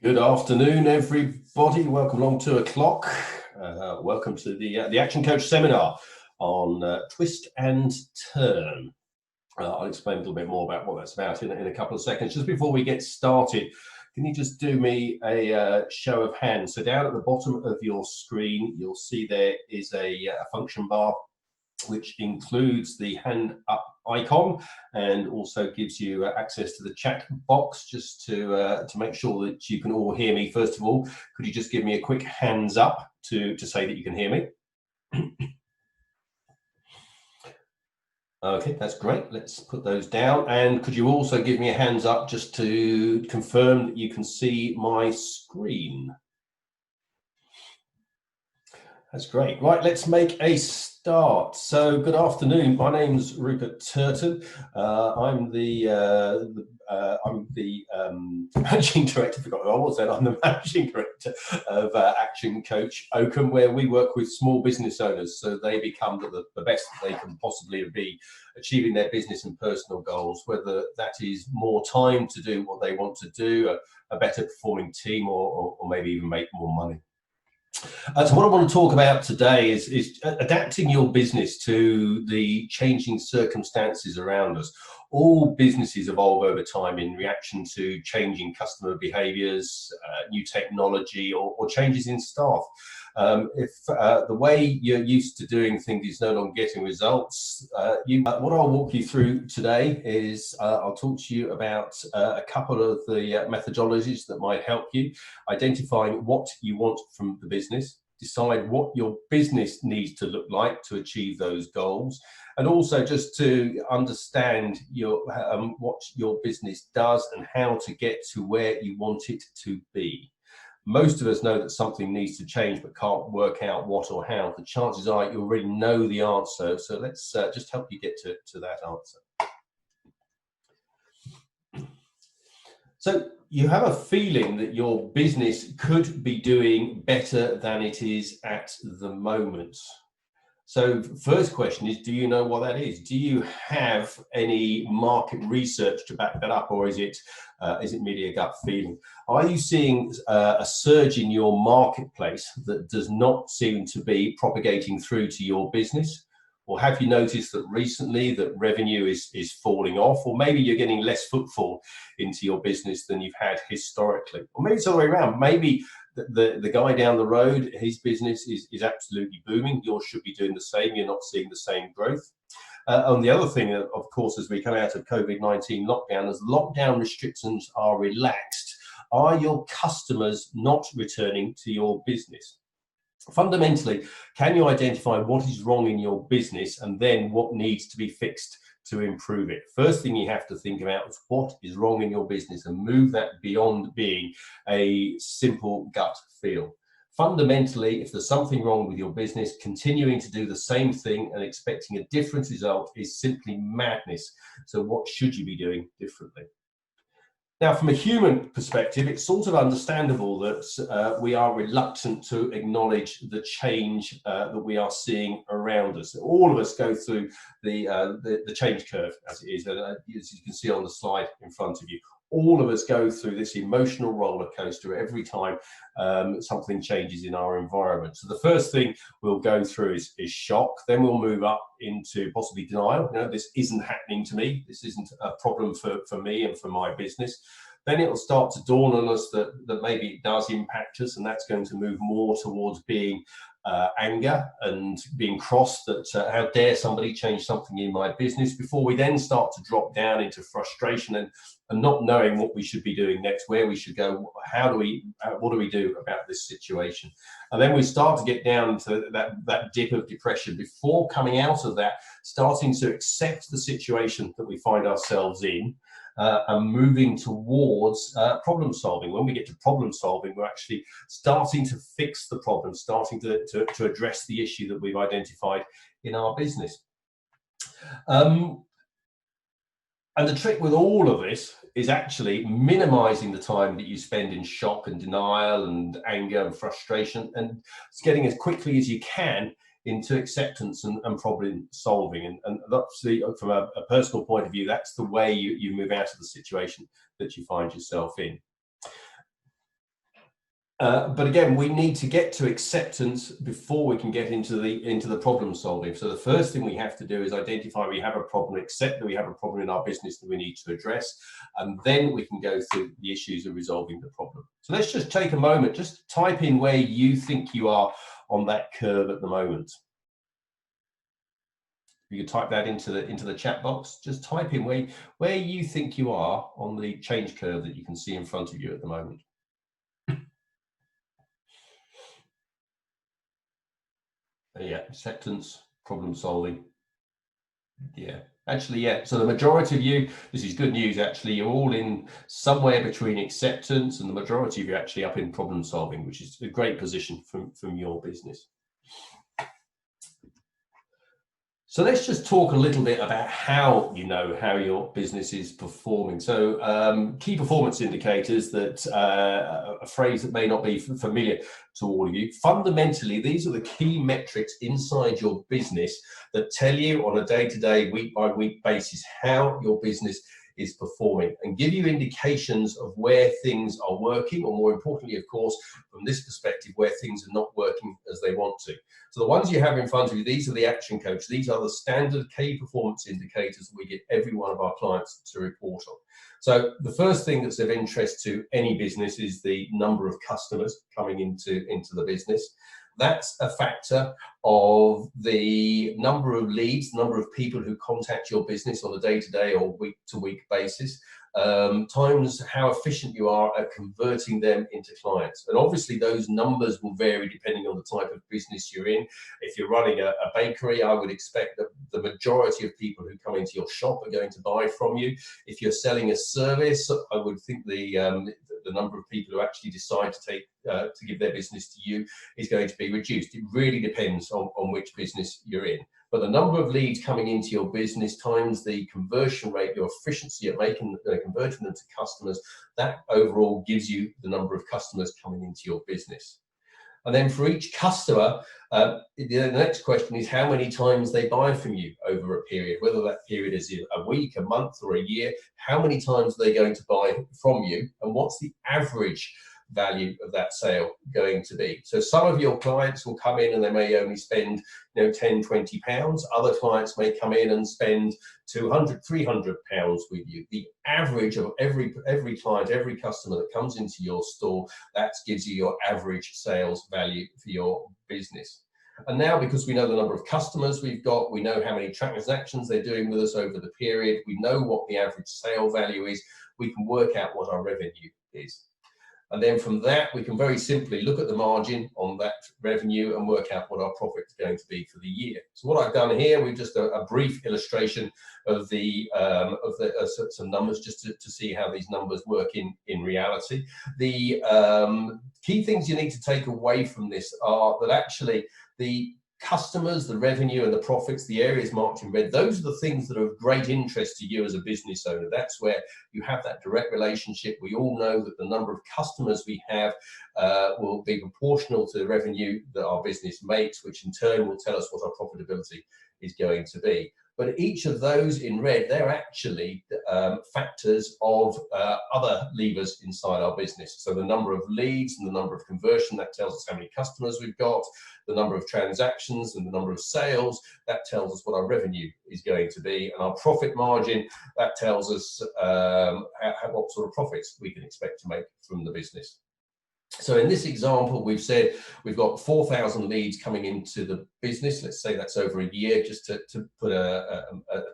Good afternoon, everybody. Welcome along 2 o'clock. Welcome to the Action Coach seminar on twist and turn. I'll explain a little bit more about what that's about in a couple of seconds. Just before we get started, can you just do me a show of hands? So down at the bottom of your screen, you'll see there is a function bar which includes the hand up icon and also gives you access to the chat box. Just to make sure that you can all hear me, first of all, could you just give me a quick hands up to say that you can hear me? Okay, that's great. Let's put those down. And could you also give me a hands up just to confirm that you can see my screen? That's great. Right, let's make a start. So, good afternoon. My name's Rupert Turton. I'm the managing director. I forgot who I was then. I'm the managing director of Action Coach Oakham, where we work with small business owners so they become the best they can possibly be, achieving their business and personal goals. Whether that is more time to do what they want to do, a better performing team, or maybe even make more money. So what I want to talk about today is adapting your business to the changing circumstances around us. All businesses evolve over time in reaction to changing customer behaviours, new technology, or changes in staff. If the way you're used to doing things is no longer getting results, what I'll walk you through today is I'll talk to you about a couple of the methodologies that might help you identifying what you want from the business, decide what your business needs to look like to achieve those goals, and also just to understand what your business does and how to get to where you want it to be. Most of us know that something needs to change but can't work out what or how. The chances are you already know the answer, so let's just help you get to that answer. So you have a feeling that your business could be doing better than it is at the moment. So first question is, do you know what that is? Do you have any market research to back that up, or is it merely a gut feeling? Are you seeing a surge in your marketplace that does not seem to be propagating through to your business? Or have you noticed that recently that revenue is falling off, or maybe you're getting less footfall into your business than you've had historically? Or maybe it's all the way around. Maybe the guy down the road, his business is absolutely booming. Yours should be doing the same. You're not seeing the same growth. And the other thing, of course, as we come out of COVID-19 lockdown, as lockdown restrictions are relaxed, are your customers not returning to your business? Fundamentally, can you identify what is wrong in your business and then what needs to be fixed to improve it? First thing you have to think about is what is wrong in your business and move that beyond being a simple gut feel. Fundamentally, if there's something wrong with your business, continuing to do the same thing and expecting a different result is simply madness. So what should you be doing differently? Now, from a human perspective, it's sort of understandable that we are reluctant to acknowledge the change that we are seeing around us. All of us go through the change curve, as it is, as you can see on the slide in front of you. All of us go through this emotional roller coaster every time something changes in our environment. So the first thing we'll go through is shock. Then we'll move up into possibly denial. You know, this isn't happening to me. This isn't a problem for me and for my business. Then it'll start to dawn on us that maybe it does impact us, and that's going to move more towards being anger and being cross that how dare somebody change something in my business, before we then start to drop down into frustration and not knowing what we should be doing next, where we should go, what do we do about this situation? And then we start to get down to that dip of depression before coming out of that, starting to accept the situation that we find ourselves in, and moving towards problem solving. When we get to problem solving, we're actually starting to fix the problem, starting to address the issue that we've identified in our business. And the trick with all of this is actually minimizing the time that you spend in shock and denial and anger and frustration, and it's getting as quickly as you can into acceptance and problem solving. And obviously, from a personal point of view, that's the way you move out of the situation that you find yourself in. But again, we need to get to acceptance before we can get into the problem solving. So the first thing we have to do is identify we have a problem, accept that we have a problem in our business that we need to address, and then we can go through the issues of resolving the problem. So let's just take a moment, just type in where you think you are on that curve at the moment. You can type that into the chat box. Just type in where you think you are on the change curve that you can see in front of you at the moment. Yeah, acceptance, problem solving. Yeah, actually, yeah. So the majority of you, this is good news, actually, you're all in somewhere between acceptance, and the majority of you actually up in problem solving, which is a great position from your business. So let's just talk a little bit about how you know how your business is performing. So key performance indicators, that a phrase that may not be familiar to all of you. Fundamentally, these are the key metrics inside your business that tell you on a day-to-day, week-by-week basis how your business is performing, and give you indications of where things are working, or more importantly, of course, from this perspective, where things are not working as they want to. So the ones you have in front of you, these are the action codes. These are the standard key performance indicators that we get every one of our clients to report on. So the first thing that's of interest to any business is the number of customers coming into the business. That's a factor of the number of leads, number of people who contact your business on a day-to-day or week-to-week basis, times how efficient you are at converting them into clients. And obviously those numbers will vary depending on the type of business you're in. If you're running a bakery, I would expect that the majority of people who come into your shop are going to buy from you. If you're selling a service, I would think the number of people who actually decide to give their business to you is going to be reduced. It really depends on which business you're in. But the number of leads coming into your business times the conversion rate, your efficiency at converting them to customers, that overall gives you the number of customers coming into your business. And then for each customer, the next question is how many times they buy from you over a period, whether that period is a week, a month, or a year. How many times are they going to buy from you, and what's the average value of that sale going to be? So some of your clients will come in and they may only spend 10, 20 pounds. Other clients may come in and spend 200, 300 pounds with you. The average of every client, every customer that comes into your store, that gives you your average sales value for your business. And now, because we know the number of customers we've got, we know how many transactions they're doing with us over the period, we know what the average sale value is, we can work out what our revenue is. And then from that, we can very simply look at the margin on that revenue and work out what our profit is going to be for the year. So what I've done here, we've just a brief illustration of some numbers just to see how these numbers work in reality. The key things you need to take away from this are that actually the customers, the revenue and the profits, the areas marked in red, those are the things that are of great interest to you as a business owner. That's where you have that direct relationship. We all know that the number of customers we have will be proportional to the revenue that our business makes, which in turn will tell us what our profitability is going to be. But each of those in red, they're actually factors of other levers inside our business. So the number of leads and the number of conversion, that tells us how many customers we've got. The number of transactions and the number of sales, that tells us what our revenue is going to be. And our profit margin, that tells us what sort of profits we can expect to make from the business. So in this example, we've said we've got 4,000 leads coming into the business. Let's say that's over a year, just to put a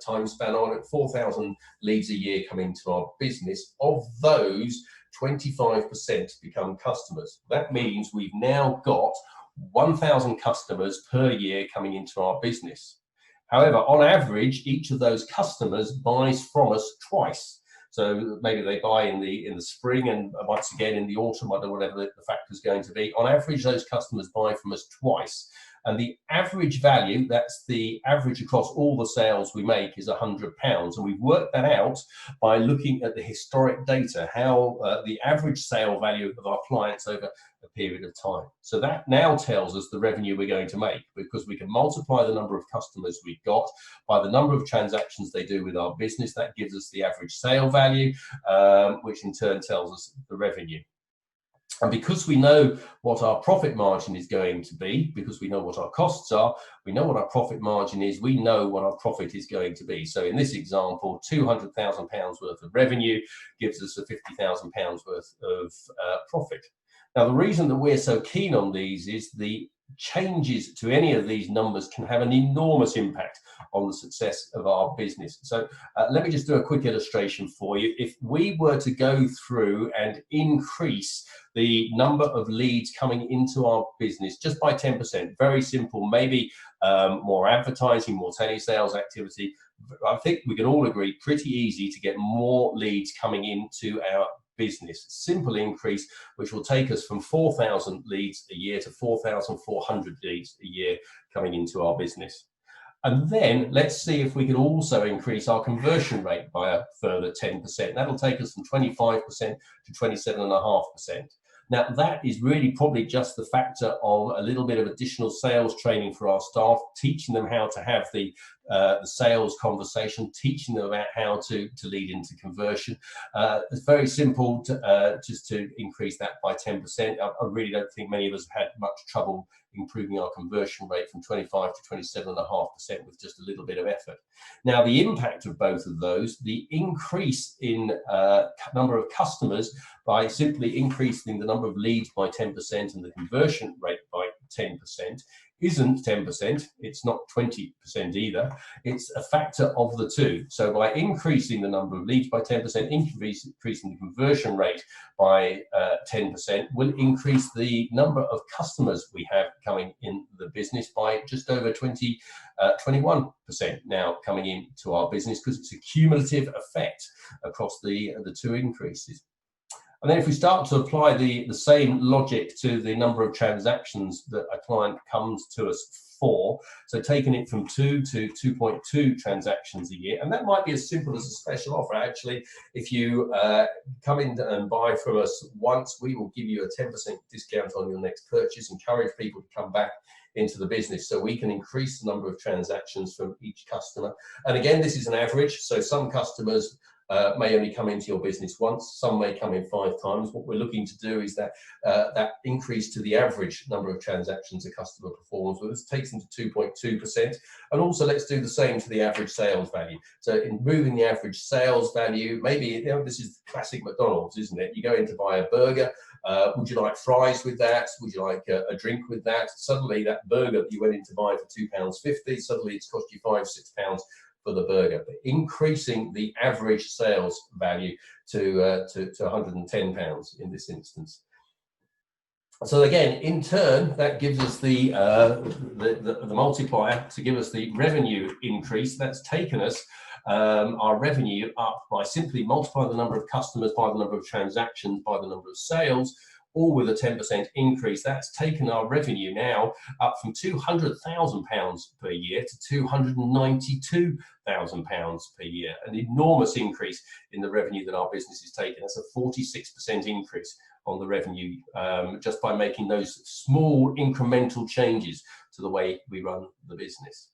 time span on it. 4,000 leads a year coming into our business. Of those, 25% become customers. That means we've now got 1,000 customers per year coming into our business. However, on average, each of those customers buys from us twice. So maybe they buy in the spring and once again in the autumn, or whatever the factor is going to be. On average, those customers buy from us twice. And the average value, that's the average across all the sales we make, is £100. And we've worked that out by looking at the historic data, how the average sale value of our clients over a period of time. So that now tells us the revenue we're going to make, because we can multiply the number of customers we've got by the number of transactions they do with our business. That gives us the average sale value, which in turn tells us the revenue. And because we know what our profit margin is going to be, because we know what our costs are, we know what our profit margin is, we know what our profit is going to be. So in this example, £200,000 worth of revenue gives us a £50,000 worth of profit. Now, the reason that we're so keen on these is the changes to any of these numbers can have an enormous impact on the success of our business. So let me just do a quick illustration for you. If we were to go through and increase the number of leads coming into our business just by 10%, very simple, maybe more advertising, more telesales activity, I think we can all agree pretty easy to get more leads coming into our business. Simple increase, which will take us from 4,000 leads a year to 4,400 leads a year coming into our business. And then let's see if we can also increase our conversion rate by a further 10%. That'll take us from 25% to 27.5%. Now, that is really probably just the factor of a little bit of additional sales training for our staff, teaching them how to have the sales conversation, teaching them about how to lead into conversion. It's very simple to, just to increase that by 10%. I really don't think many of us have had much trouble improving our conversion rate from 25 to 27.5% with just a little bit of effort. Now, the impact of both of those, the increase in number of customers by simply increasing the number of leads by 10% and the conversion rate by 10%, isn't 10%, it's not 20% either, it's a factor of the two. So by increasing the number of leads by 10%, increasing the conversion rate by 10%, will increase the number of customers we have coming in the business by just over 21% now coming into our business, because it's a cumulative effect across the two increases. And then if we start to apply the same logic to the number of transactions that a client comes to us for, so taking it from 2 to 2.2 transactions a year, and that might be as simple as a special offer. Actually, if you come in and buy from us once, we will give you a 10% discount on your next purchase, encourage people to come back into the business so we can increase the number of transactions from each customer. And again, this is an average, so some customers may only come into your business once, some may come in 5 times. What we're looking to do is that that increase to the average number of transactions a customer performs with us takes them to 2.2%. And also let's do the same to the average sales value. So in moving the average sales value, maybe, you know, this is classic McDonald's, isn't it? You go in to buy a burger. Would you like fries with that? Would you like a drink with that? Suddenly that burger that you went in to buy for £2.50, suddenly it's cost you £5, £6 for the burger, but increasing the average sales value to £110 in this instance. So again, in turn, that gives us the multiplier to give us the revenue increase. That's taken us our revenue up by simply multiplying the number of customers by the number of transactions by the number of sales, all with a 10% increase. That's taken our revenue now up from £200,000 per year to £292,000 per year. An enormous increase in the revenue that our business is taking. That's a 46% increase on the revenue just by making those small incremental changes to the way we run the business.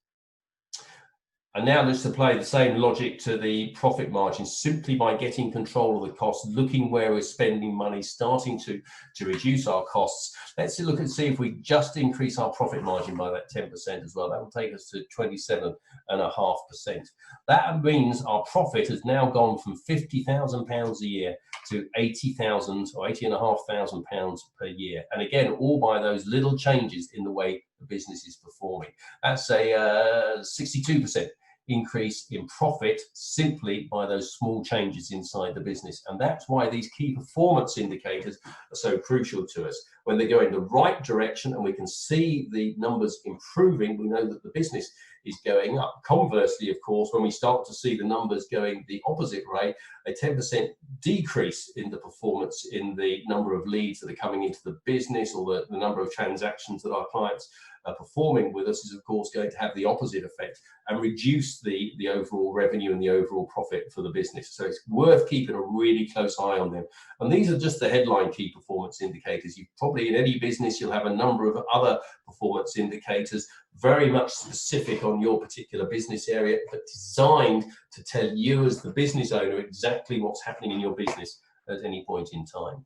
And now let's apply the same logic to the profit margin, simply by getting control of the costs, looking where we're spending money, starting to reduce our costs. Let's look and see if we just increase our profit margin by that 10% as well. That will take us to 27.5%. That means our profit has now gone from £50,000 a year to £80,000 or £80,500 per year. And again, all by those little changes in the way the business is performing. That's a 62% increase in profit simply by those small changes inside the business. And that's why these key performance indicators are so crucial to us. When they go in the right direction and we can see the numbers improving, we know that the business is going up. Conversely, of course, when we start to see the numbers going the opposite way, a 10% decrease in the performance in the number of leads that are coming into the business, or the number of transactions that our clients are performing with us, is of course going to have the opposite effect and reduce the overall revenue and the overall profit for the business. So it's worth keeping a really close eye on them. And these are just the headline key performance indicators. You probably, in any business, you'll have a number of other performance indicators, very much specific on your particular business area, but designed to tell you as the business owner exactly what's happening in your business at any point in time.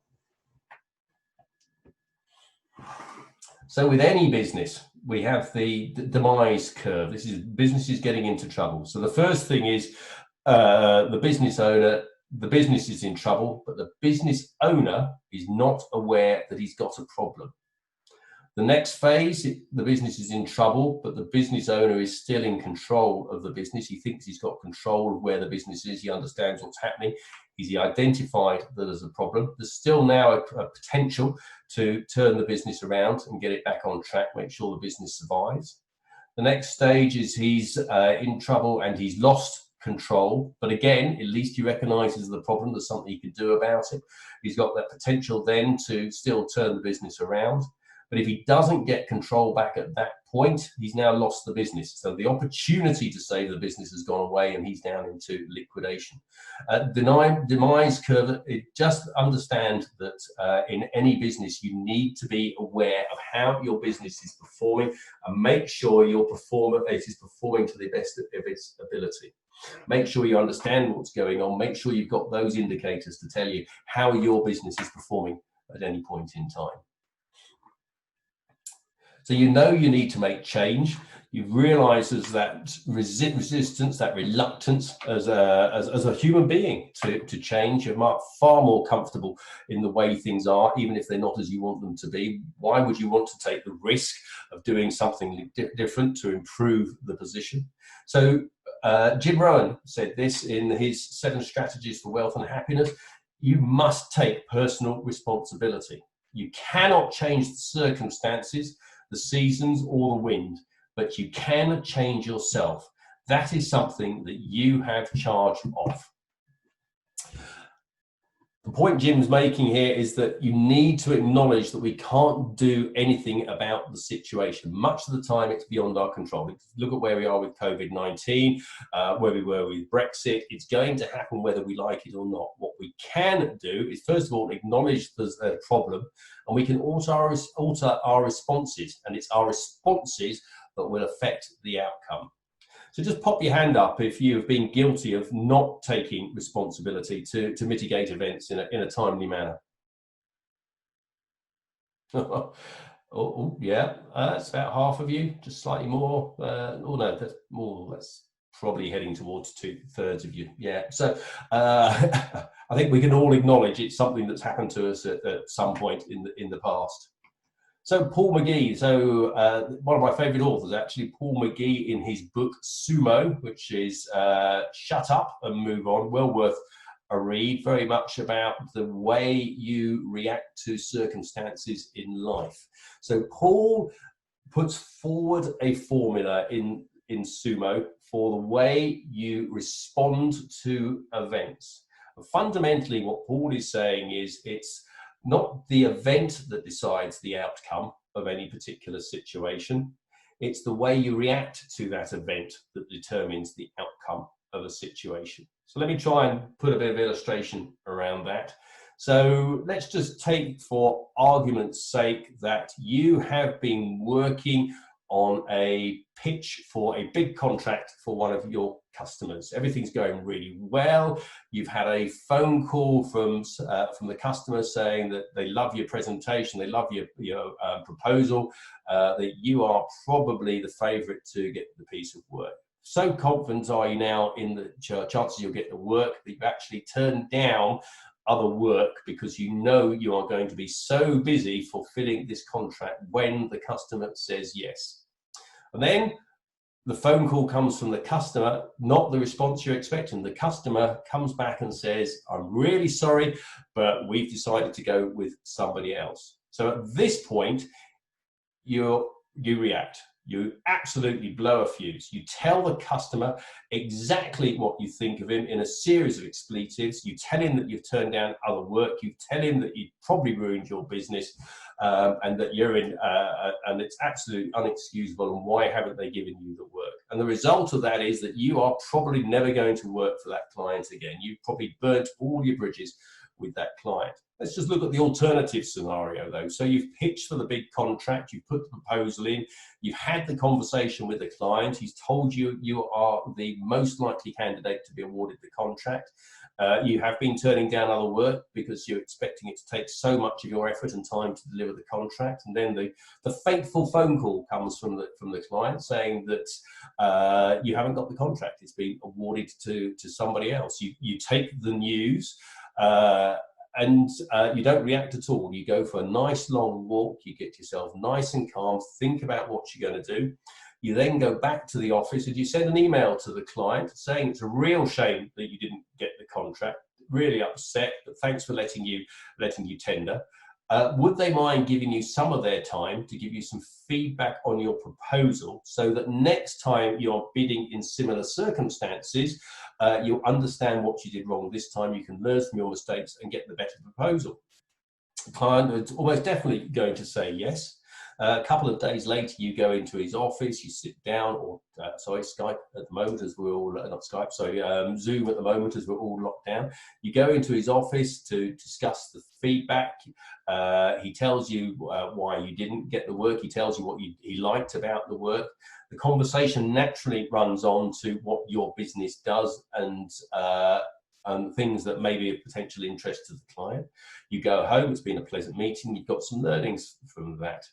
So with any business, we have the demise curve. This is businesses getting into trouble. So the first thing is the business owner, the business is in trouble, but the business owner is not aware that he's got a problem. The next phase, the business is in trouble, but the business owner is still in control of the business. He thinks he's got control of where the business is. He understands what's happening. He's identified that there's a problem. There's still now a potential to turn the business around and get it back on track, make sure the business survives. The next stage is he's in trouble and he's lost control. But again, at least he recognizes the problem. There's something he can do about it. He's got that potential then to still turn the business around. But if he doesn't get control back at that point, he's now lost the business. So the opportunity to save the business has gone away and he's down into liquidation. Demise curve, just understand that in any business, you need to be aware of how your business is performing and make sure your performance is performing to the best of its ability. Make sure you understand what's going on. Make sure you've got those indicators to tell you how your business is performing at any point in time. So you know you need to make change. You realise there's that resistance, that reluctance as a human being to change. You're far more comfortable in the way things are, even if they're not as you want them to be. Why would you want to take the risk of doing something different to improve the position? So Jim Rohn said this in his 7 Strategies for Wealth and Happiness. You must take personal responsibility. You cannot change the circumstances, the seasons, or the wind, but you can change yourself. That is something that you have charge of. The point Jim's making here is that you need to acknowledge that we can't do anything about the situation. Much of the time, it's beyond our control. Look at where we are with COVID-19, where we were with Brexit. It's going to happen whether we like it or not. What we can do is, first of all, acknowledge there's a problem, and we can alter our responses, and it's our responses that will affect the outcome. So just pop your hand up if you've been guilty of not taking responsibility to mitigate events in a timely manner. Oh, yeah, that's about half of you, just slightly more. Oh no, that's more. That's probably heading towards 2/3 of you. Yeah, so I think we can all acknowledge it's something that's happened to us at some point in the past. So Paul McGee, one of my favourite authors actually, Paul McGee, in his book Sumo, which is Shut Up and Move On, well worth a read, very much about the way you react to circumstances in life. So Paul puts forward a formula in Sumo for the way you respond to events. And fundamentally, what Paul is saying is it's not the event that decides the outcome of any particular situation. It's the way you react to that event that determines the outcome of a situation. So let me try and put a bit of illustration around that. So let's just take, for argument's sake, that you have been working on a pitch for a big contract for one of your customers. Everything's going really well. You've had a phone call from the customer saying that they love your presentation, they love your proposal, that you are probably the favorite to get the piece of work. So confident are you now in the chances you'll get the work that you've actually turned down other work because you know you are going to be so busy fulfilling this contract when the customer says yes. And then the phone call comes from the customer, not the response you're expecting. The customer comes back and says, I'm really sorry, but we've decided to go with somebody else. So at this point, you react. You absolutely blow a fuse. You tell the customer exactly what you think of him in a series of expletives. You tell him that you've turned down other work. You tell him that you probably ruined your business and that you're in, and it's absolutely unexcusable. And why haven't they given you the work? And the result of that is that you are probably never going to work for that client again. You've probably burnt all your bridges with that client. Let's just look at the alternative scenario though. So you've pitched for the big contract, you've put the proposal in, you've had the conversation with the client, he's told you you are the most likely candidate to be awarded the contract, You have been turning down other work because you're expecting it to take so much of your effort and time to deliver the contract, and then the fateful phone call comes from the client saying that you haven't got the contract; it's been awarded to somebody else. You take the news. And you don't react at all. You go for a nice long walk, you get yourself nice and calm, think about what you're going to do. You then go back to the office and you send an email to the client saying it's a real shame that you didn't get the contract, really upset, but thanks for letting you tender. Would they mind giving you some of their time to give you some feedback on your proposal so that next time you're bidding in similar circumstances, you'll understand what you did wrong this time, you can learn from your mistakes and get the better proposal? The client is almost definitely going to say yes. A couple of days later, you go into his office, you sit down, or Skype at the moment, as we're all, not Skype, Zoom at the moment, as we're all locked down. You go into his office to discuss the feedback. He tells you why you didn't get the work. He tells you what he liked about the work. The conversation naturally runs on to what your business does and things that may be of potential interest to the client. You go home, it's been a pleasant meeting, you've got some learnings from that.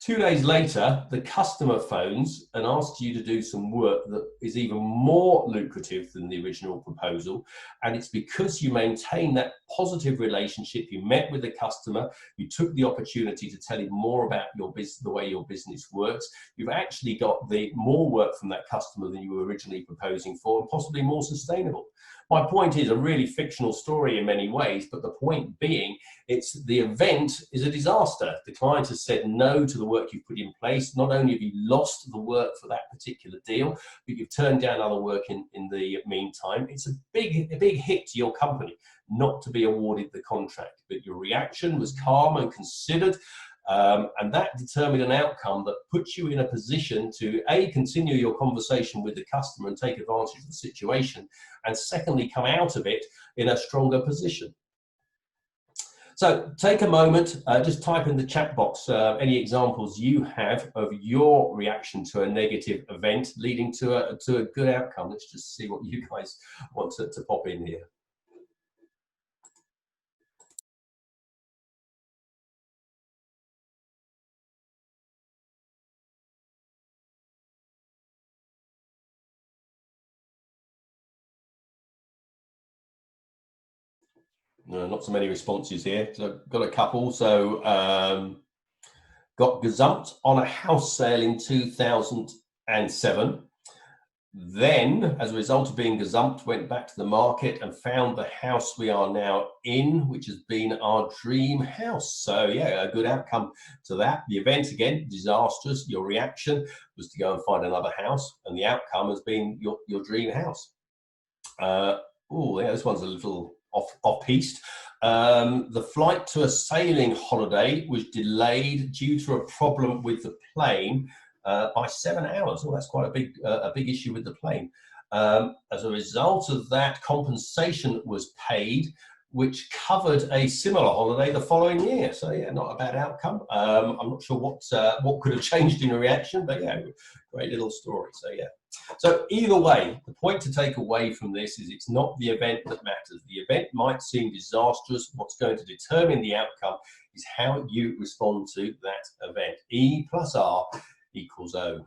2 days later, the customer phones and asks you to do some work that is even more lucrative than the original proposal. And it's because you maintain that positive relationship, you met with the customer, you took the opportunity to tell him more about your business, the way your business works. You've actually got more work from that customer than you were originally proposing for, and possibly more sustainable. My point is a really fictional story in many ways, but the point being, the event is a disaster. The client has said no to the work you've put in place. Not only have you lost the work for that particular deal, but you've turned down other work in the meantime. It's a big hit to your company not to be awarded the contract, but your reaction was calm and considered. And that determined an outcome that puts you in a position to continue your conversation with the customer and take advantage of the situation, and secondly, come out of it in a stronger position. So take a moment, just type in the chat box any examples you have of your reaction to a negative event leading to a good outcome. Let's just see what you guys want to pop in here. No, not so many responses here. So I've got a couple. So got gazumped on a house sale in 2007. Then, as a result of being gazumped, went back to the market and found the house we are now in, which has been our dream house. So yeah, a good outcome to that. The event, again, disastrous. Your reaction was to go and find another house, and the outcome has been your dream house. Oh, yeah, this one's a little off-piste. The flight to a sailing holiday was delayed due to a problem with the plane by 7 hours. Oh, that's quite a big issue with the plane. As a result of that, compensation was paid, which covered a similar holiday the following year. So yeah, not a bad outcome. I'm not sure what could have changed in a reaction, but yeah, great little story. So yeah. So either way, the point to take away from this is it's not the event that matters. The event might seem disastrous. What's going to determine the outcome is how you respond to that event. E plus R equals O.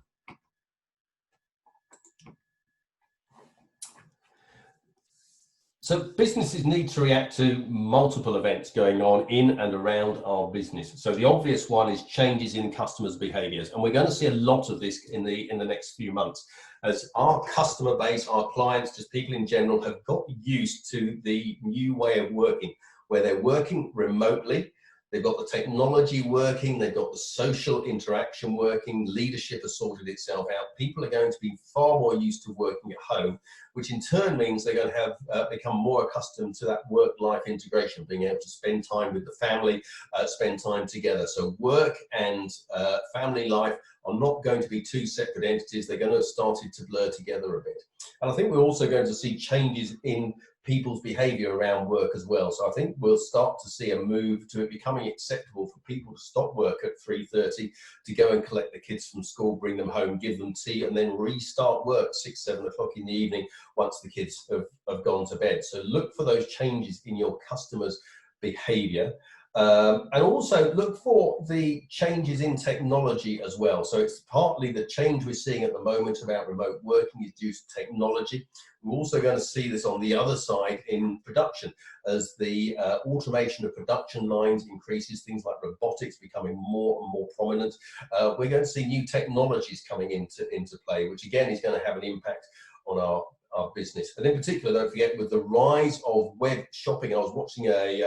So businesses need to react to multiple events going on in and around our business. So the obvious one is changes in customers' behaviors. And we're going to see a lot of this in the next few months, as our customer base, our clients, just people in general, have got used to the new way of working, where they're working remotely. They've got the technology working, they've got the social interaction working, leadership has sorted itself out. People are going to be far more used to working at home, which in turn means they're going to have become more accustomed to that work-life integration, being able to spend time with the family, spend time together. So work and family life are not going to be two separate entities. They're going to have started to blur together a bit. And I think we're also going to see changes in people's behavior around work as well. So I think we'll start to see a move to it becoming acceptable for people to stop work at 3:30 to go and collect the kids from school, bring them home, give them tea, and then restart work 6, 7 o'clock in the evening once the kids have gone to bed. So look for those changes in your customers' behavior. And also look for the changes in technology as well. So it's partly the change we're seeing at the moment about remote working is due to technology. We're also going to see this on the other side in production as the automation of production lines increases, things like robotics becoming more and more prominent. We're going to see new technologies coming into play, which again is going to have an impact on our business. And in particular, don't forget, with the rise of web shopping, I was watching a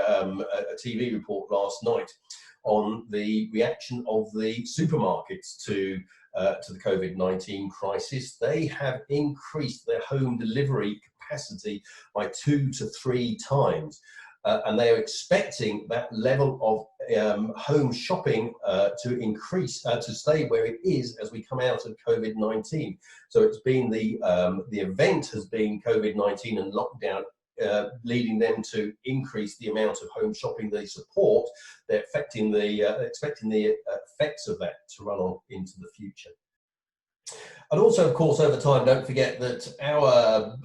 TV report last night on the reaction of the supermarkets to the COVID-19 crisis. They have increased their home delivery capacity by 2 to 3 times. And they are expecting that level of home shopping to increase, to stay where it is as we come out of COVID-19. So it's been the event has been COVID-19 and lockdown, leading them to increase the amount of home shopping they support. They're expecting the effects of that to run on into the future. And also, of course, over time, don't forget that our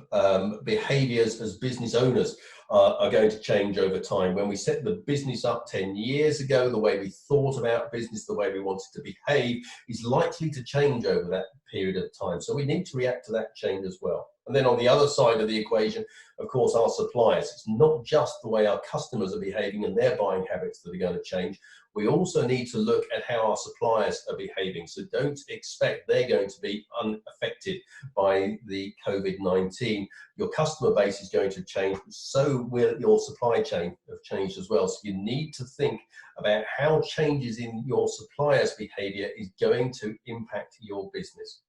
behaviours as business owners are going to change over time. When we set the business up 10 years ago, the way we thought about business, the way we wanted to behave is likely to change over that period of time. So we need to react to that change as well. And then on the other side of the equation, of course, our suppliers. It's not just the way our customers are behaving and their buying habits that are going to change. We also need to look at how our suppliers are behaving. So don't expect they're going to be unaffected by the COVID-19. Your customer base is going to change, so will your supply chain have changed as well. So you need to think about how changes in your suppliers' behavior is going to impact your business.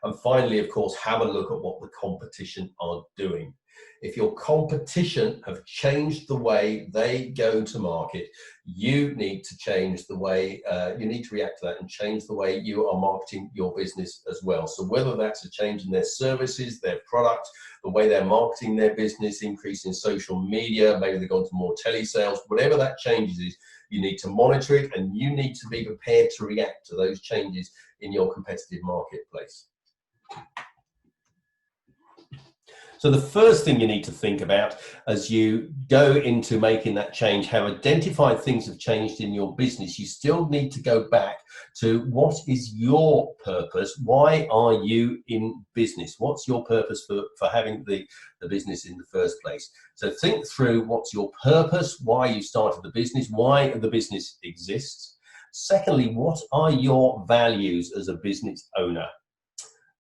And finally, of course, have a look at what the competition are doing. If your competition have changed the way they go to market, you need to change the way, you need to react to that and change the way you are marketing your business as well. So whether that's a change in their services, their product, the way they're marketing their business, increase in social media, maybe they've gone to more telesales, whatever that changes is, you need to monitor it and you need to be prepared to react to those changes in your competitive marketplace. So the first thing you need to think about as you go into making that change, have identified things have changed in your business, you still need to go back to what is your purpose? Why are you in business? What's your purpose for having the business in the first place? So think through what's your purpose, why you started the business, why the business exists. Secondly, what are your values as a business owner?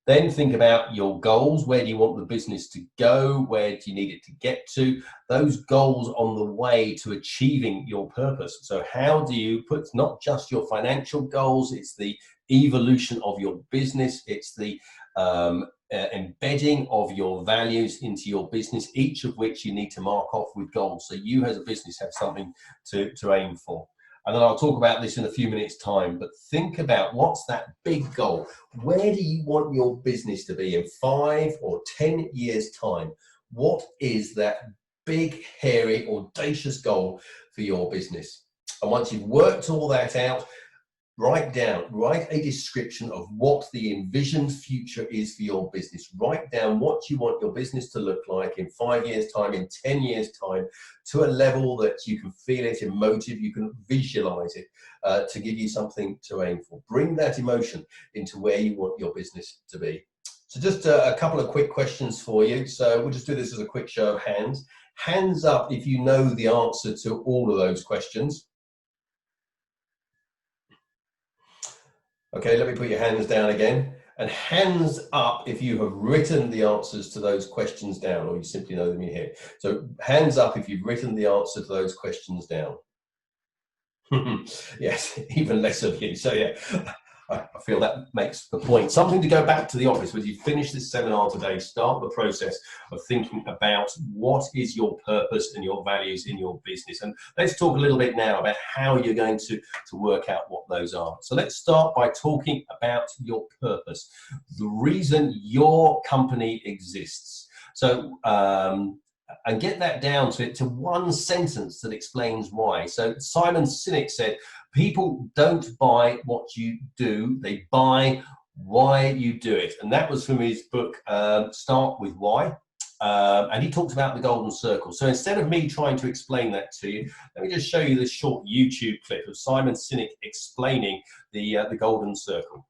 Then think about your goals. Where do you want the business to go? Where do you need it to get to? Those goals on the way to achieving your purpose. So how do you put not just your financial goals, it's the evolution of your business, it's the embedding of your values into your business, each of which you need to mark off with goals. So you as a business have something to aim for. And then I'll talk about this in a few minutes' time, but think about what's that big goal? Where do you want your business to be in 5 or 10 years' time? What is that big, hairy, audacious goal for your business? And once you've worked all that out, write a description of what the envisioned future is for your business. Write down what you want your business to look like in 5 years' time, in 10 years' time, to a level that you can feel it, emotive, you can visualize it to give you something to aim for. Bring that emotion into where you want your business to be. So just a couple of quick questions for you. So we'll just do this as a quick show of hands. Hands up if you know the answer to all of those questions. Okay, let me put your hands down again. And hands up if you have written the answers to those questions down, or you simply know them in here. So hands up if you've written the answer to those questions down. Yes, even less of you. So yeah, I feel that makes the point. Something to go back to the office. When you finish this seminar today, start the process of thinking about what is your purpose and your values in your business. And let's talk a little bit now about how you're going to work out what those are. So let's start by talking about your purpose, the reason your company exists. So and get that down to one sentence that explains why. So Simon Sinek said, people don't buy what you do, they buy why you do it. And that was from his book, Start With Why. And he talks about the golden circle. So instead of me trying to explain that to you, let me just show you this short YouTube clip of Simon Sinek explaining the golden circle.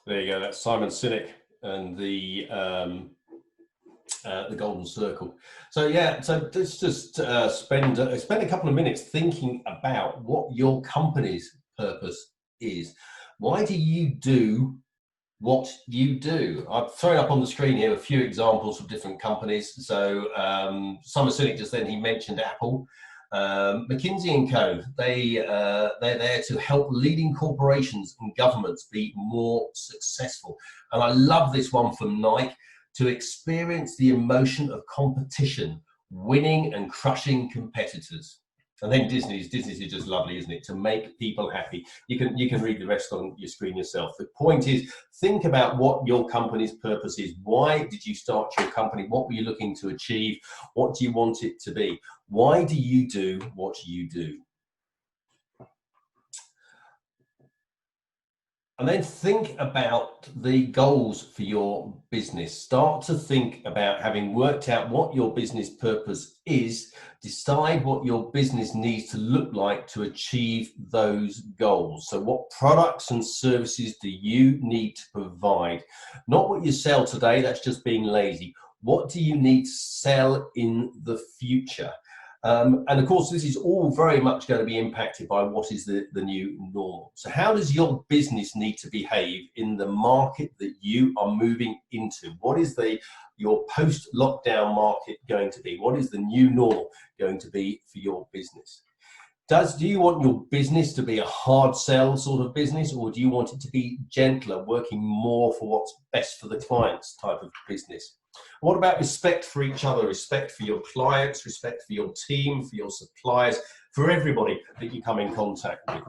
There you go. That's Simon Sinek and the golden circle. So yeah, so let's just spend a couple of minutes thinking about what your company's purpose is. Why do you do what you do? I've thrown up on the screen here a few examples of different companies. So Simon Sinek just then, he mentioned Apple. McKinsey and Co. They're there to help leading corporations and governments be more successful. And I love this one from Nike: to experience the emotion of competition, winning and crushing competitors. And then Disney's is just lovely, isn't it? To make people happy. You can read the rest on your screen yourself. The point is, think about what your company's purpose is. Why did you start your company? What were you looking to achieve? What do you want it to be? Why do you do what you do? And then think about the goals for your business. Start to think about, having worked out what your business purpose is, decide what your business needs to look like to achieve those goals. So what products and services do you need to provide? Not what you sell today, that's just being lazy. What do you need to sell in the future? And of course, this is all very much going to be impacted by what is the new normal. So how does your business need to behave in the market that you are moving into? What is your post-lockdown market going to be? What is the new normal going to be for your business? Do you want your business to be a hard sell sort of business, or do you want it to be gentler, working more for what's best for the clients type of business? What about respect for each other, respect for your clients, respect for your team, for your suppliers, for everybody that you come in contact with?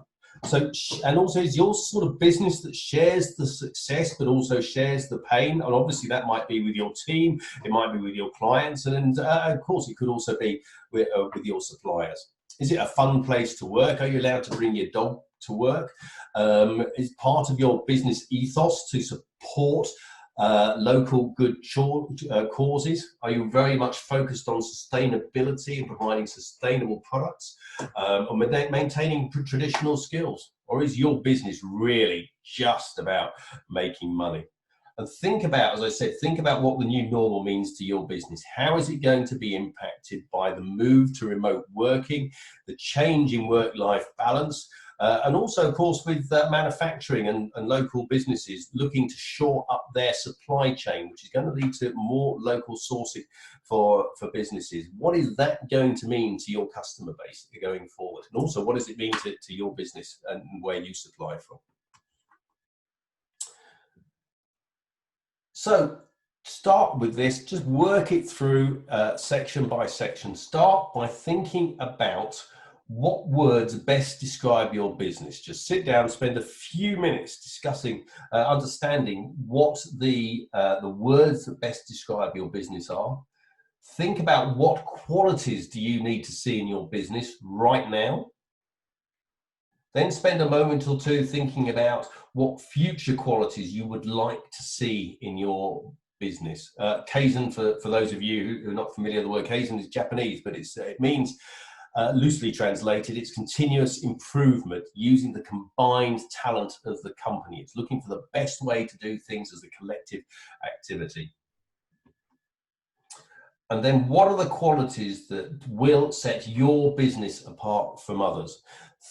So, and also, is your sort of business that shares the success but also shares the pain? And obviously that might be with your team, it might be with your clients, and of course it could also be with your suppliers. Is it a fun place to work? Are you allowed to bring your dog to work? Is part of your business ethos to support local good causes? Are you very much focused on sustainability and providing sustainable products, or maintaining traditional skills? Or is your business really just about making money? And think about, as I said, think about what the new normal means to your business. How is it going to be impacted by the move to remote working, the change in work-life balance, and also, of course, with manufacturing and local businesses looking to shore up their supply chain, which is going to lead to more local sourcing for businesses. What is that going to mean to your customer base going forward? And also, what does it mean to your business and where you supply from? So start with this, just work it through section by section. Start by thinking about what words best describe your business. Just sit down, spend a few minutes discussing, understanding what the words that best describe your business are. Think about what qualities do you need to see in your business right now. Then spend a moment or two thinking about what future qualities you would like to see in your business. Kaizen, for those of you who are not familiar, the word Kaizen is Japanese, but it means, loosely translated, it's continuous improvement using the combined talent of the company. It's looking for the best way to do things as a collective activity. And then what are the qualities that will set your business apart from others?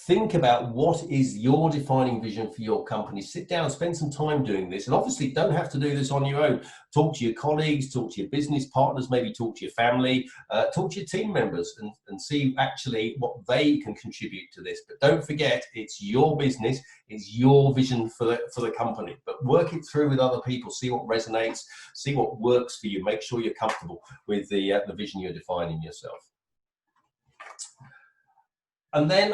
Think about what is your defining vision for your company. Sit down, spend some time doing this. And obviously don't have to do this on your own. Talk to your colleagues, talk to your business partners, maybe talk to your family, talk to your team members and see actually what they can contribute to this. But don't forget, it's your business, it's your vision for the company. But work it through with other people, see what resonates, see what works for you. Make sure you're comfortable with the vision you're defining yourself. And then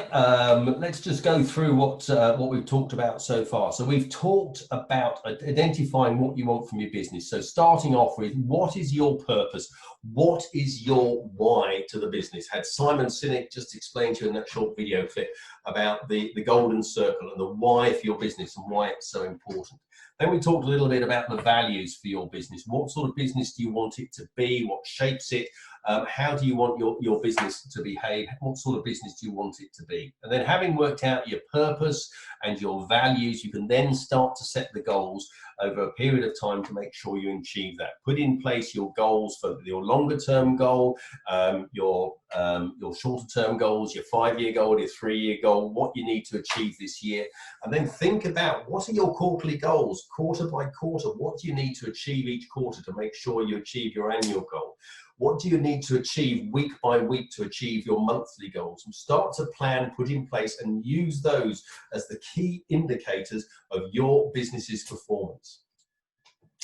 let's just go through what we've talked about so far. So we've talked about identifying what you want from your business. So starting off with, what is your purpose? What is your why to the business? Had Simon Sinek just explained to you in that short video clip about the golden circle and the why for your business and why it's so important. Then we talked a little bit about the values for your business. What sort of business do you want it to be? What shapes it? How do you want your business to behave? What sort of business do you want it to be? And then having worked out your purpose and your values, you can then start to set the goals over a period of time to make sure you achieve that. Put in place your goals for your longer term goal, your shorter term goals, your 5-year goal, your 3-year goal, what you need to achieve this year. And then think about what are your quarterly goals, quarter by quarter. What do you need to achieve each quarter to make sure you achieve your annual goal? What do you need to achieve week by week to achieve your monthly goals? And start to plan, put in place, and use those as the key indicators of your business's performance.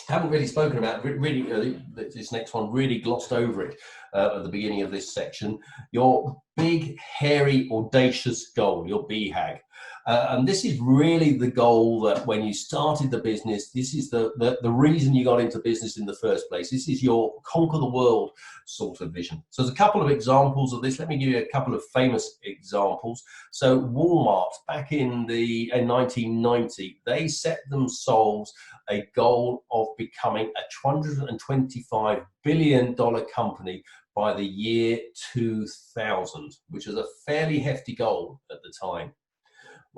Haven't really spoken about this next one, really glossed over it at the beginning of this section. Your big, hairy, audacious goal, your BHAG. And this is really the goal that when you started the business, this is the reason you got into business in the first place. This is your conquer the world sort of vision. So there's a couple of examples of this. Let me give you a couple of famous examples. So Walmart, back in 1990, they set themselves a goal of becoming a $225 billion company by the year 2000, which was a fairly hefty goal at the time.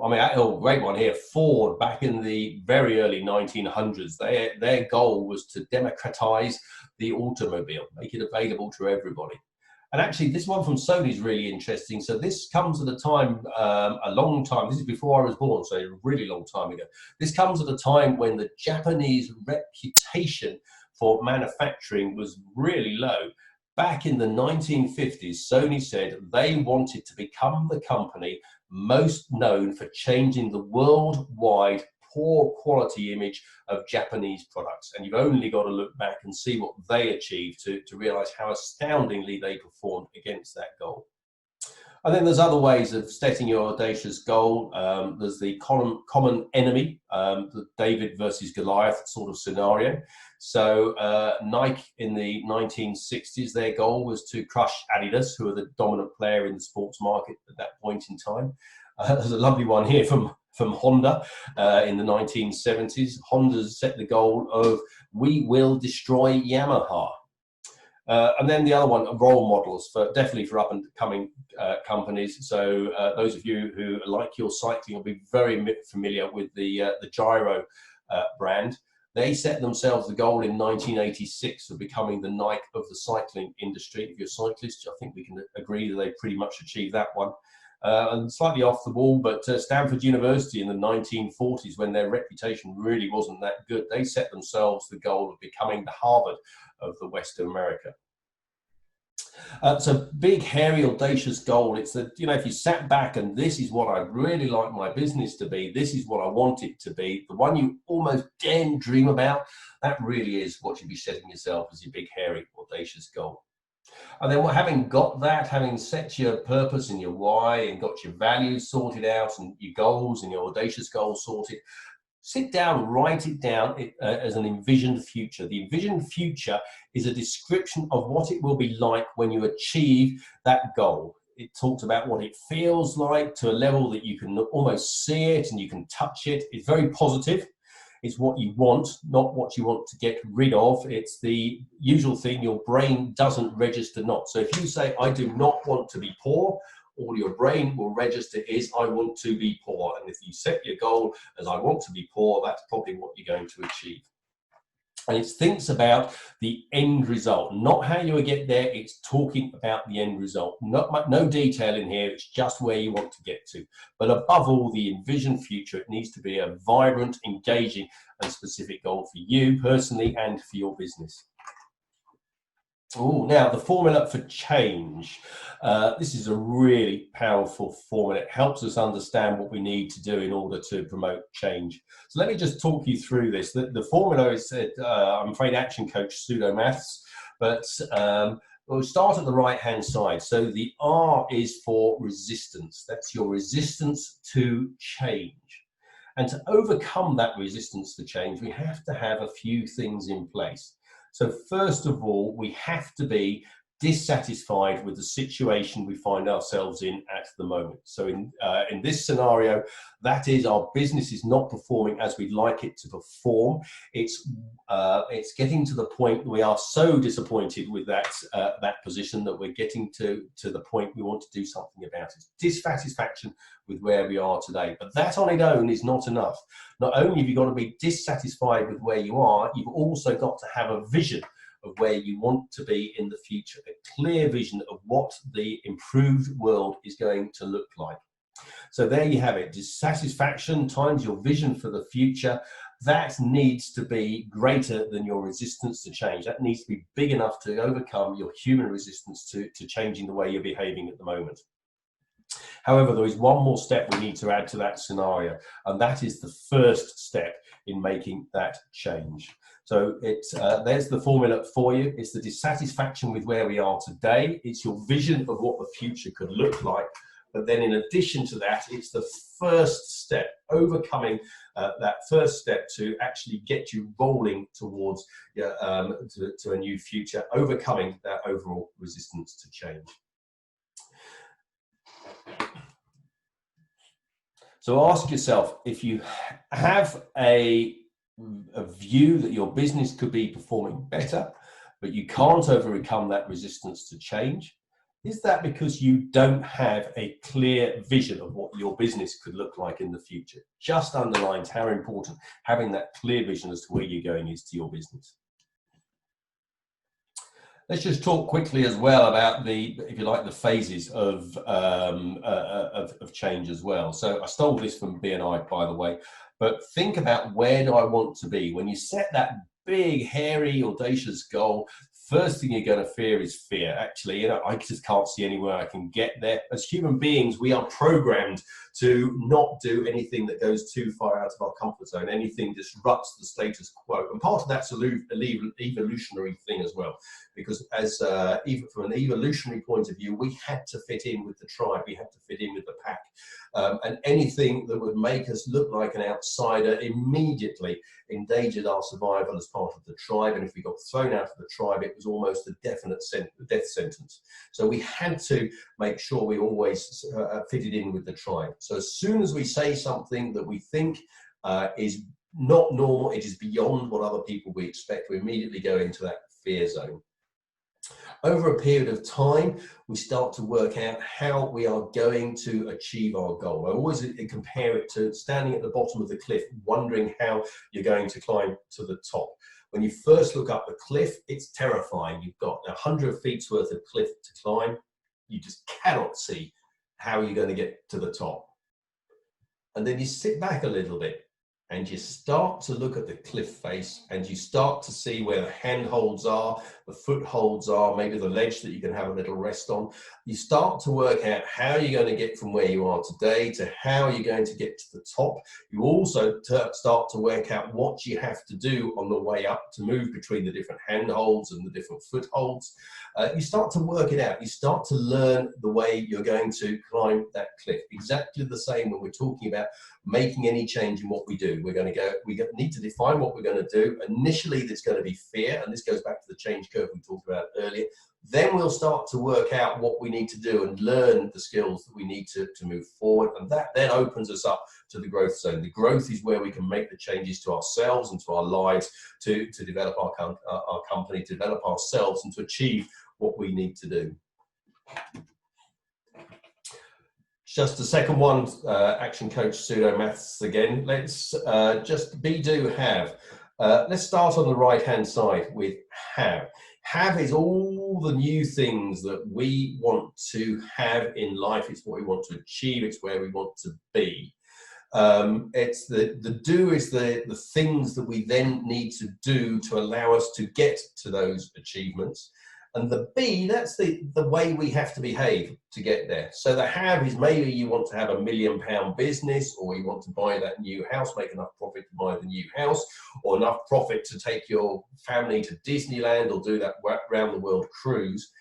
I mean, great one here. Ford, back in the very early 1900s, their goal was to democratize the automobile, make it available to everybody. And actually, this one from Sony is really interesting. So this comes at a time, a long time. This is before I was born, so a really long time ago. This comes at a time when the Japanese reputation for manufacturing was really low. Back in the 1950s, Sony said they wanted to become the company most known for changing the worldwide poor quality image of Japanese products. And you've only got to look back and see what they achieved to realize how astoundingly they performed against that goal. And then there's other ways of setting your audacious goal. There's the common enemy, the David versus Goliath sort of scenario. So Nike in the 1960s, their goal was to crush Adidas, who are the dominant player in the sports market at that point in time. There's a lovely one here from Honda in the 1970s. Honda set the goal of, we will destroy Yamaha. And then the other one, role models, definitely for up and coming companies. So those of you who like your cycling will be very familiar with the Gyro brand. They set themselves the goal in 1986 of becoming the Nike of the cycling industry. If you're a cyclist, I think we can agree that they pretty much achieved that one. And slightly off the wall, but Stanford University in the 1940s, when their reputation really wasn't that good, they set themselves the goal of becoming the Harvard of the West America. So big, hairy, audacious goal. It's that, if you sat back and this is what I'd really like my business to be, this is what I want it to be, the one you almost dare dream about, that really is what you'd be setting yourself as your big, hairy, audacious goal. And then having got that, having set your purpose and your why and got your values sorted out and your goals and your audacious goals sorted, sit down, write it down as an envisioned future. The envisioned future is a description of what it will be like when you achieve that goal. It talks about what it feels like to a level that you can almost see it and you can touch it. It's very positive. It's what you want, not what you want to get rid of. It's the usual thing, your brain doesn't register not. So if you say, I do not want to be poor, all your brain will register is, I want to be poor. And if you set your goal as I want to be poor, that's probably what you're going to achieve. And it thinks about the end result, not how you will get there. It's talking about the end result. No detail in here. It's just where you want to get to. But above all, the envisioned future, it needs to be a vibrant, engaging, and specific goal for you personally and for your business. Oh, now the formula for change. This is a really powerful formula. It helps us understand what we need to do in order to promote change. So let me just talk you through this. The formula is, I'm afraid, action coach pseudo maths, but we'll start at the right-hand side. So the R is for resistance. That's your resistance to change. And to overcome that resistance to change, we have to have a few things in place. So first of all, we have to be dissatisfied with the situation we find ourselves in at the moment. So in this scenario, that is, our business is not performing as we'd like it to perform. It's getting to the point we are so disappointed with that position that we're getting to the point we want to do something about it. Dissatisfaction with where we are today. But that on its own is not enough. Not only have you got to be dissatisfied with where you are, you've also got to have a vision of where you want to be in the future, a clear vision of what the improved world is going to look like. So there you have it, dissatisfaction times your vision for the future. That needs to be greater than your resistance to change. That needs to be big enough to overcome your human resistance to changing the way you're behaving at the moment. However, there is one more step we need to add to that scenario, and that is the first step in making that change. So there's the formula for you. It's the dissatisfaction with where we are today. It's your vision of what the future could look like. But then in addition to that, it's the first step, overcoming that first step to actually get you rolling towards to a new future, overcoming that overall resistance to change. So ask yourself, if you have a view that your business could be performing better, but you can't overcome that resistance to change, is that because you don't have a clear vision of what your business could look like in the future? Just underlines how important having that clear vision as to where you're going is to your business. Let's just talk quickly as well about if you like, the phases of change as well. So I stole this from BNI, by the way, but think about, where do I want to be? When you set that big, hairy, audacious goal, first thing you're going to fear is fear. Actually, I just can't see anywhere I can get there. As human beings, we are programmed to not do anything that goes too far out of our comfort zone. Anything disrupts the status quo. And part of that's an evolutionary thing as well. Because even from an evolutionary point of view, we had to fit in with the tribe. We had to fit in with the pack. And anything that would make us look like an outsider immediately endangered our survival as part of the tribe. And if we got thrown out of the tribe, it was almost a definite death sentence. So we had to make sure we always fitted in with the tribe. So as soon as we say something that we think is not normal, it is beyond what other people we expect, we immediately go into that fear zone. Over a period of time, we start to work out how we are going to achieve our goal. I always compare it to standing at the bottom of the cliff, wondering how you're going to climb to the top. When you first look up the cliff, it's terrifying. You've got 100 feet's worth of cliff to climb. You just cannot see how you're going to get to the top. And then you sit back a little bit and you start to look at the cliff face, and you start to see where the handholds are, the footholds are, maybe the ledge that you can have a little rest on. You start to work out how you're going to get from where you are today to how you're going to get to the top. You also start to work out what you have to do on the way up to move between the different handholds and the different footholds. You start to work it out. You start to learn the way you're going to climb that cliff. Exactly the same when we're talking about making any change in what we do. We need to define what we're going to do. Initially, there's going to be fear, and this goes back to the change curve we talked about earlier. Then we'll start to work out what we need to do and learn the skills that we need to move forward. And that then opens us up to the growth zone. The growth is where we can make the changes to ourselves and to our lives to develop our company, to develop ourselves, and to achieve what we need to do. Just the second one, action coach pseudo maths again. Let's just be, do, have. Let's start on the right hand side with have. Have is all the new things that we want to have in life. It's what we want to achieve. It's where we want to be. It's the do is the things that we then need to do to allow us to get to those achievements. And the be, that's the way we have to behave to get there. So the have is maybe you want to have £1 million business, or you want to buy that new house, make enough profit to buy the new house, or enough profit to take your family to Disneyland or do that round the world cruise.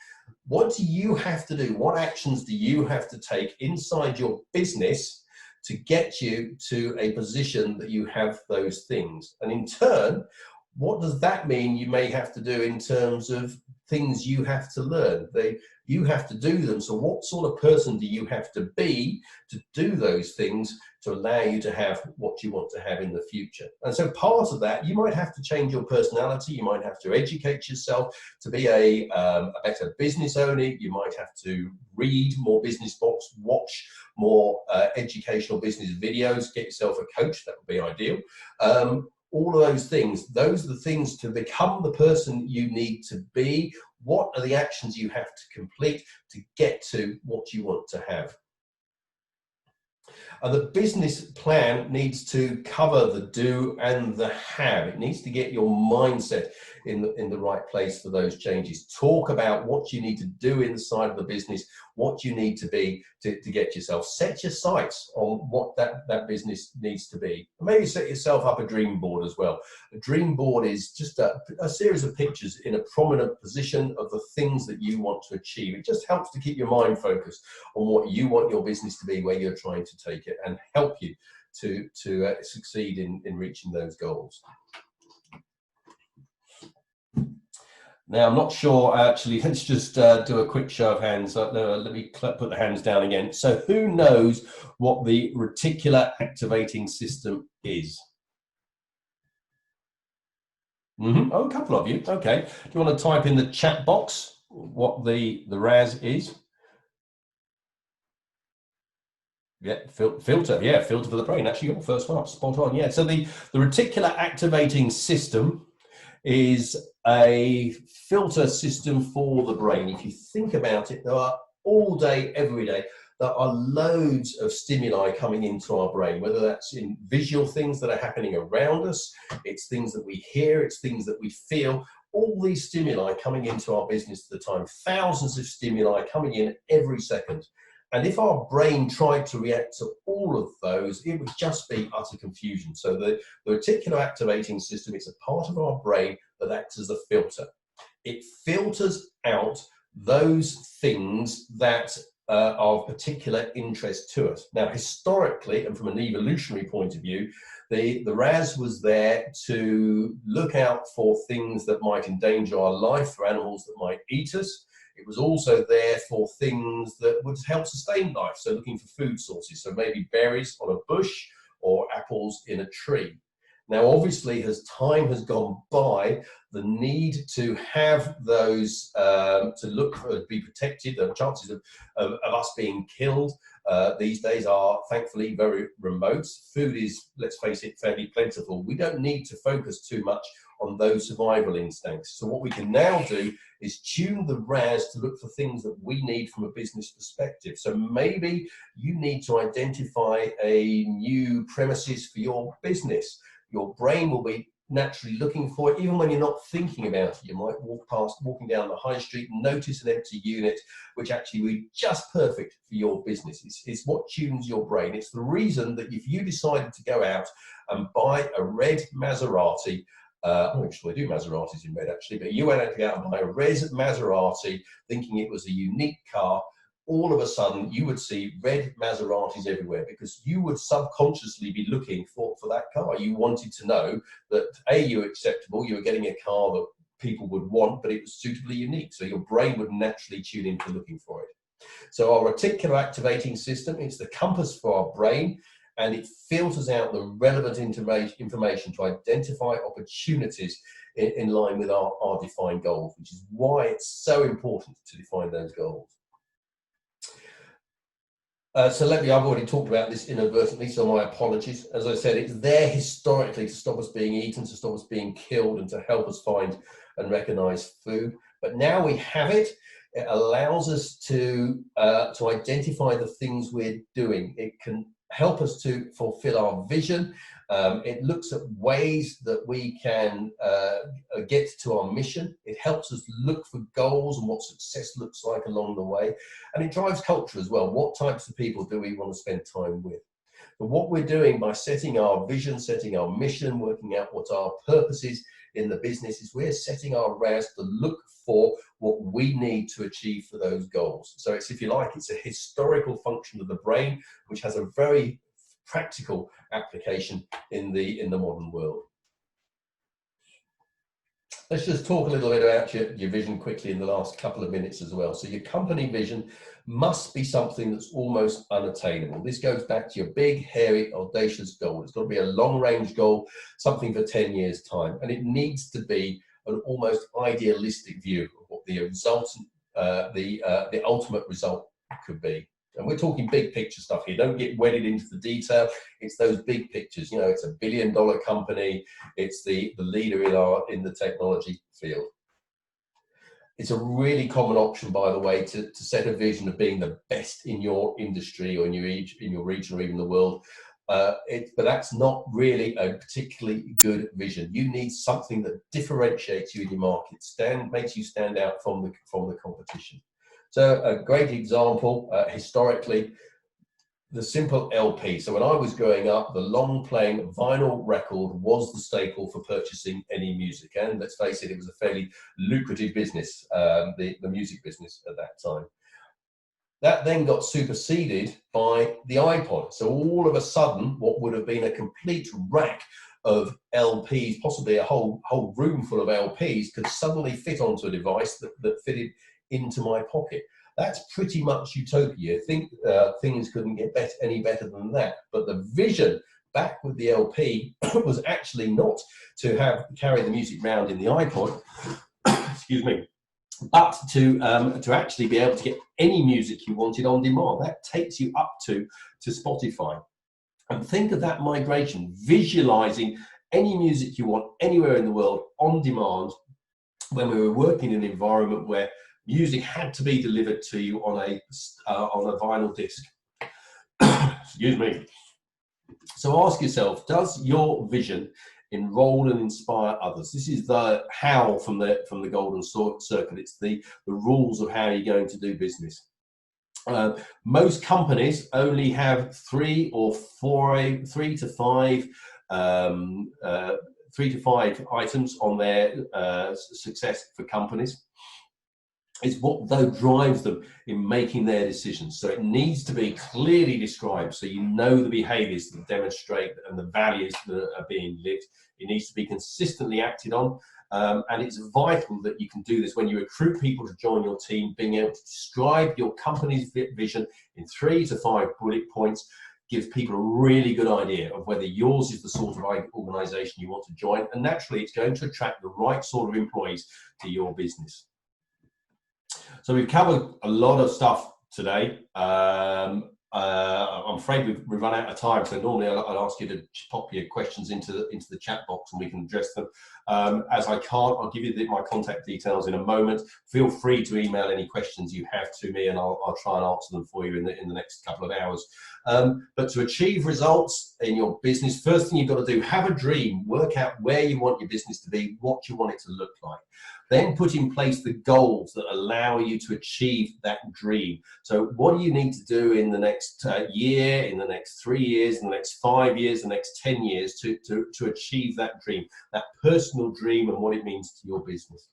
What do you have to do? What actions do you have to take inside your business to get you to a position that you have those things? And in turn, What does that mean you may have to do in terms of things you have to learn? You have to do them. So what sort of person do you have to be to do those things to allow you to have what you want to have in the future? And so part of that, you might have to change your personality. You might have to educate yourself to be a better business owner. You might have to read more business books, watch more educational business videos, get yourself a coach. That would be ideal. All of those things, those are the things to become the person you need to be. What are the actions you have to complete to get to what you want to have? The business plan needs to cover the do and the have. It needs to get your mindset in the right place for those changes. Talk about what you need to do inside of the business, what you need to be to get yourself. Set your sights on what that business needs to be. Maybe set yourself up a dream board as well. A dream board is just a series of pictures in a prominent position of the things that you want to achieve. It just helps to keep your mind focused on what you want your business to be, where you're trying to take it, and help you to succeed in reaching those goals. Now, I'm not sure, actually, let's just do a quick show of hands. Let me put the hands down again. So who knows what the reticular activating system is? Oh, a couple of you. Okay. Do you want to type in the chat box what the RAS is? Yeah, filter. Yeah, filter for the brain. Actually, your first one up, spot on. Yeah. So the reticular activating system is a filter system for the brain. If you think about it, there are all day, every day, there are loads of stimuli coming into our brain, whether that's in visual things that are happening around us, it's things that we hear, it's things that we feel. All these stimuli coming into our business at the time, thousands of stimuli coming in every second. And if our brain tried to react to all of those, it would just be utter confusion. So the reticular activating system is a part of our brain that acts as a filter. It filters out those things that are of particular interest to us. Now, historically, and from an evolutionary point of view, the RAS was there to look out for things that might endanger our life, for animals that might eat us. It was also there for things that would help sustain life, so looking for food sources, so maybe berries on a bush or apples in a tree. Now, obviously, as time has gone by, the need to have those, to look for, be protected, the chances of us being killed these days are thankfully very remote. Food is, let's face it, fairly plentiful. We don't need to focus too much on those survival instincts. So what we can now do is tune the RAS to look for things that we need from a business perspective. So maybe you need to identify a new premises for your business. Your brain will be naturally looking for it, even when you're not thinking about it. You might walking down the high street and notice an empty unit, which actually would be just perfect for your business. It's what tunes your brain. It's the reason that if you decided to go out and buy a red Maserati, I'm not sure they do Maseratis in red actually, but you went out to go out and buy a red Maserati thinking it was a unique car, all of a sudden you would see red Maseratis everywhere because you would subconsciously be looking for that car. You wanted to know that A, you were acceptable, you were getting a car that people would want, but it was suitably unique. So your brain would naturally tune into looking for it. So our reticular activating system is the compass for our brain, and it filters out the relevant information to identify opportunities in line with our defined goals, which is why it's so important to define those goals. I've already talked about this inadvertently, so my apologies. As I said, it's there historically to stop us being eaten, to stop us being killed, and to help us find and recognize food. But now we have it. It allows us to identify the things we're doing. It can help us to fulfill our vision. It looks at ways that we can get to our mission. It helps us look for goals and what success looks like along the way. And it drives culture as well. What types of people do we want to spend time with? But what we're doing by setting our vision, setting our mission, working out what our purpose is in the business, is we're setting our RAS to look for what we need to achieve for those goals. So it's, if you like, it's a historical function of the brain, which has a very practical application in the modern world. Let's just talk a little bit about your vision quickly in the last couple of minutes as well. So your company vision must be something that's almost unattainable. This goes back to your big, hairy, audacious goal. It's got to be a long-range goal, something for 10 years' time. And it needs to be an almost idealistic view of what the result, the ultimate result could be. And we're talking big picture stuff here. Don't get wedded into the detail. It's those big pictures. You know, it's $1 billion company. It's the leader in the technology field. It's a really common option, by the way, to set a vision of being the best in your industry or in your region or even the world. But that's not really a particularly good vision. You need something that differentiates you in your market, makes you stand out from the competition. So a great example, historically, the simple LP. So when I was growing up, the long playing vinyl record was the staple for purchasing any music. And let's face it, it was a fairly lucrative business, the music business at that time. That then got superseded by the iPod. So all of a sudden, what would have been a complete rack of LPs, possibly a whole room full of LPs, could suddenly fit onto a device that fitted into my pocket. That's pretty much utopia. I think things couldn't get any better than that. But the vision back with the LP was actually not to carry the music around in the iPod, excuse me, but to actually be able to get any music you wanted on demand. That takes you up to Spotify. And think of that migration, visualizing any music you want anywhere in the world on demand, when we were working in an environment where music had to be delivered to you on a vinyl disc. Excuse me. So ask yourself, does your vision enroll and inspire others? This is the how from the golden circle. It's the rules of how you're going to do business. Most companies only have 3 to 5 items on their success for companies. It's what though drives them in making their decisions. So it needs to be clearly described so you know the behaviors that demonstrate and the values that are being lived. It needs to be consistently acted on. And it's vital that you can do this when you recruit people to join your team, being able to describe your company's vision in 3 to 5 bullet points gives people a really good idea of whether yours is the sort of organization you want to join. And naturally, it's going to attract the right sort of employees to your business. So we've covered a lot of stuff today. I'm afraid we've run out of time, so normally I'd ask you to pop your questions into the chat box and we can address them. As I can't, I'll give you my contact details in a moment. Feel free to email any questions you have to me, and I'll try and answer them for you in the next couple of hours. But to achieve results in your business, first thing you've got to do, have a dream, work out where you want your business to be, what you want it to look like. Then put in place the goals that allow you to achieve that dream. So what do you need to do in the next year, in the next 3 years, in the next 5 years, the next 10 years to achieve that dream, that personal dream, and what it means to your business?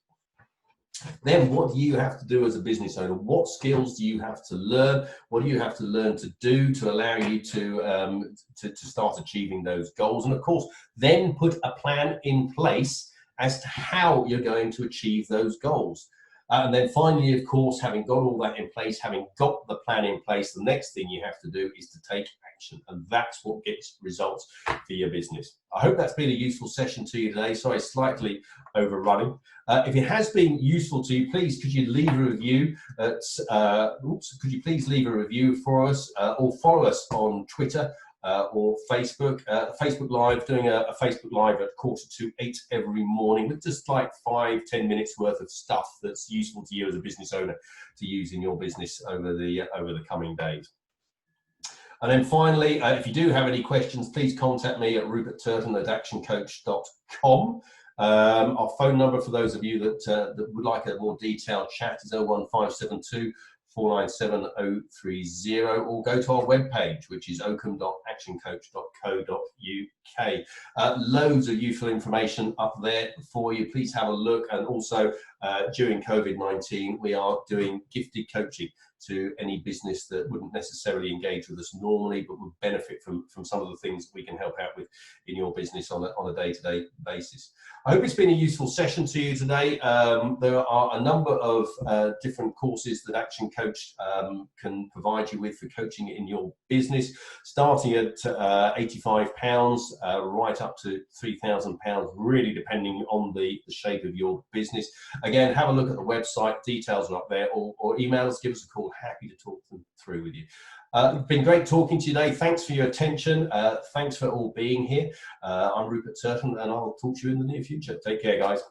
Then what do you have to do as a business owner? What skills do you have to learn? What do you have to learn to do to allow you to start achieving those goals? And of course, then put a plan in place as to how you're going to achieve those goals. And then finally, of course, having got all that in place, having got the plan in place, the next thing you have to do is to take action. And that's what gets results for your business. I hope that's been a useful session to you today. Sorry, slightly overrunning. If it has been useful to you, please, could you leave a review? Could you please leave a review for us or follow us on Twitter or Facebook. Facebook Live, doing a Facebook Live at 7:45 every morning with just like 5-10 minutes worth of stuff that's useful to you as a business owner to use in your business over the coming days. And then finally, if you do have any questions, please contact me at rupertturton@actioncoach.com. Our phone number for those of you that would like a more detailed chat is 01572 497-030, or go to our webpage, which is oakham.actioncoach.co.uk. Loads of useful information up there for you. Please have a look. And also, during COVID-19, we are doing gifted coaching. to any business that wouldn't necessarily engage with us normally, but would benefit from some of the things that we can help out with in your business on a day-to-day basis. I hope it's been a useful session to you today. There are a number of different courses that Action Coach can provide you with for coaching in your business, starting at £85 right up to £3,000, really depending on the shape of your business. Again, have a look at the website, details are up there, or email us, give us a call, happy to talk them through with you. It's been great talking to you today. Thanks for your attention. Thanks for all being here. I'm Rupert Turton, and I'll talk to you in the near future. Take care, guys.